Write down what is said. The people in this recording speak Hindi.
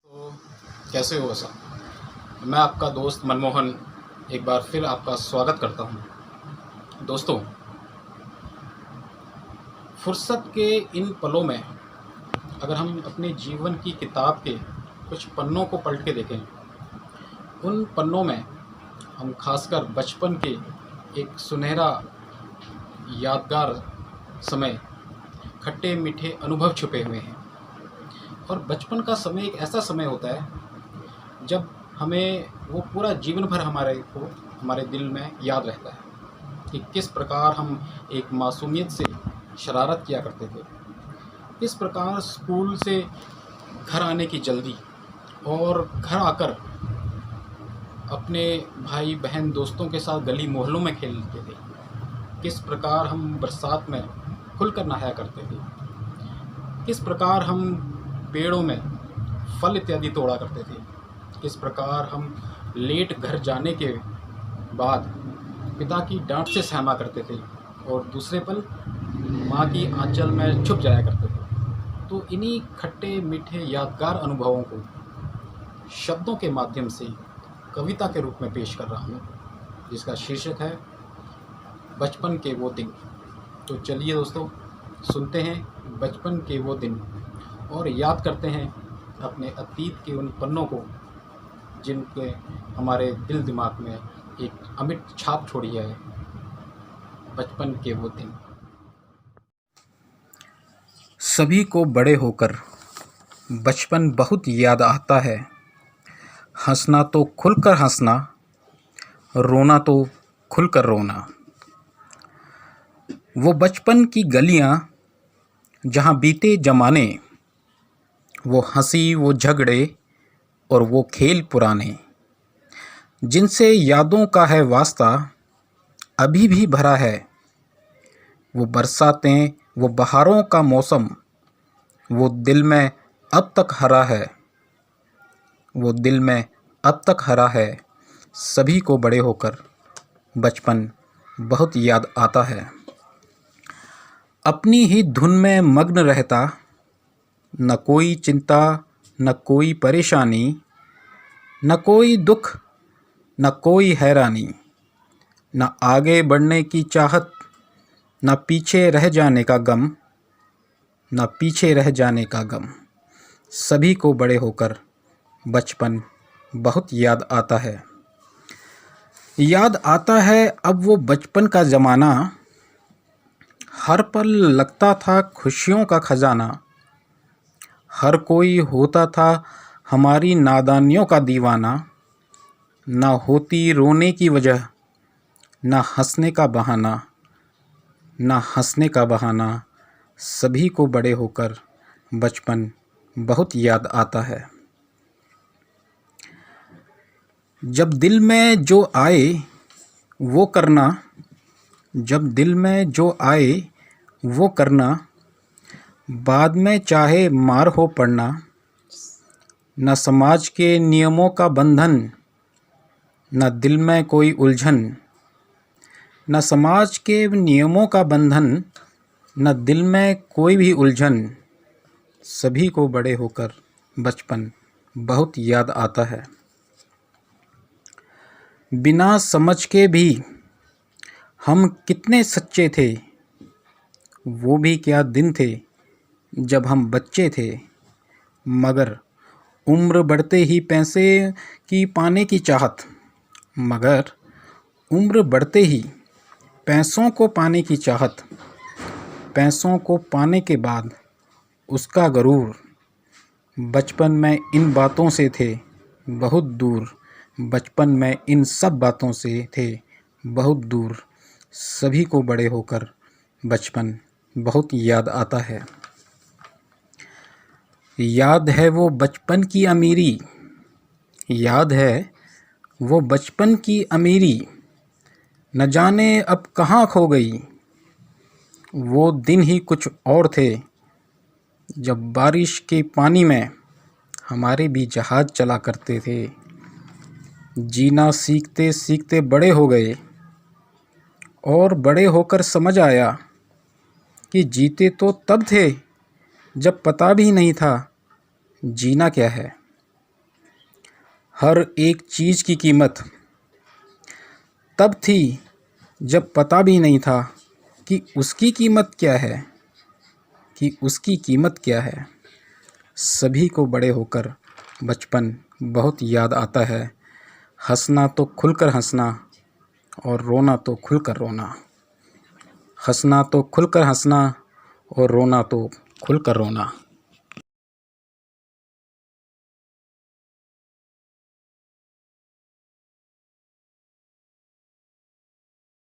तो कैसे हो ऐसा। मैं आपका दोस्त मनमोहन एक बार फिर आपका स्वागत करता हूं। दोस्तों, फुर्सत के इन पलों में अगर हम अपने जीवन की किताब के कुछ पन्नों को पलट के देखें, उन पन्नों में हम खासकर बचपन के एक सुनहरा यादगार समय, खट्टे मीठे अनुभव छुपे हुए हैं। और बचपन का समय एक ऐसा समय होता है जब हमें वो पूरा जीवन भर हमारे दिल में याद रहता है कि किस प्रकार हम एक मासूमियत से शरारत किया करते थे, किस प्रकार स्कूल से घर आने की जल्दी और घर आकर अपने भाई बहन दोस्तों के साथ गली मोहल्लों में खेलते थे, किस प्रकार हम बरसात में खुलकर नहाया करते थे, किस प्रकार हम पेड़ों में फल इत्यादि तोड़ा करते थे, किस प्रकार हम लेट घर जाने के बाद पिता की डांट से सहमा करते थे और दूसरे पल माँ की आंचल में छुप जाया करते थे। तो इन्हीं खट्टे मीठे यादगार अनुभवों को शब्दों के माध्यम से कविता के रूप में पेश कर रहा हूँ, जिसका शीर्षक है बचपन के वो दिन। तो चलिए दोस्तों, सुनते हैं बचपन के वो दिन और याद करते हैं अपने अतीत के उन पन्नों को जिनके हमारे दिल दिमाग में एक अमिट छाप छोड़ी है। बचपन के वो दिन। सभी को बड़े होकर बचपन बहुत याद आता है। हंसना तो खुलकर हंसना, रोना तो खुलकर रोना। वो बचपन की गलियां जहां बीते जमाने, वो हंसी, वो झगड़े और वो खेल पुराने, जिनसे यादों का है वास्ता अभी भी भरा है। वो बरसातें, वो बहारों का मौसम, वो दिल में अब तक हरा है, वो दिल में अब तक हरा है। सभी को बड़े होकर बचपन बहुत याद आता है। अपनी ही धुन में मग्न रहता, न कोई चिंता, न कोई परेशानी, न कोई दुख, न कोई हैरानी, न आगे बढ़ने की चाहत, न पीछे रह जाने का गम, न पीछे रह जाने का गम। सभी को बड़े होकर बचपन बहुत याद आता है। याद आता है अब वो बचपन का ज़माना, हर पल लगता था खुशियों का खजाना। हर कोई होता था हमारी नादानियों का दीवाना। ना होती रोने की वजह, ना हंसने का बहाना, ना हंसने का बहाना। सभी को बड़े होकर बचपन बहुत याद आता है। जब दिल में जो आए वो करना, जब दिल में जो आए वो करना, बाद में चाहे मार हो पड़ना। न समाज के नियमों का बंधन, न दिल में कोई उलझन। न समाज के नियमों का बंधन, न दिल में कोई भी उलझन। सभी को बड़े होकर बचपन बहुत याद आता है। बिना समझ के भी हम कितने सच्चे थे, वो भी क्या दिन थे जब हम बच्चे थे। मगर उम्र बढ़ते ही पैसे की पाने की चाहत, मगर उम्र बढ़ते ही पैसों को पाने की चाहत। पैसों को पाने के बाद उसका गरूर, बचपन में इन बातों से थे बहुत दूर। बचपन में इन सब बातों से थे बहुत दूर। सभी को बड़े होकर बचपन बहुत याद आता है। याद है वो बचपन की अमीरी, याद है वो बचपन की अमीरी, न जाने अब कहाँ खो गई। वो दिन ही कुछ और थे जब बारिश के पानी में हमारे भी जहाज़ चला करते थे। जीना सीखते सीखते बड़े हो गए और बड़े होकर समझ आया कि जीते तो तब थे जब पता भी नहीं था जीना क्या है। हर एक चीज़ की कीमत तब थी जब पता भी नहीं था कि उसकी कीमत क्या है, सभी को बड़े होकर बचपन बहुत याद आता है। हंसना तो खुलकर हंसना और रोना तो खुलकर रोना, हंसना तो खुलकर हंसना और रोना तो खुलकर रोना।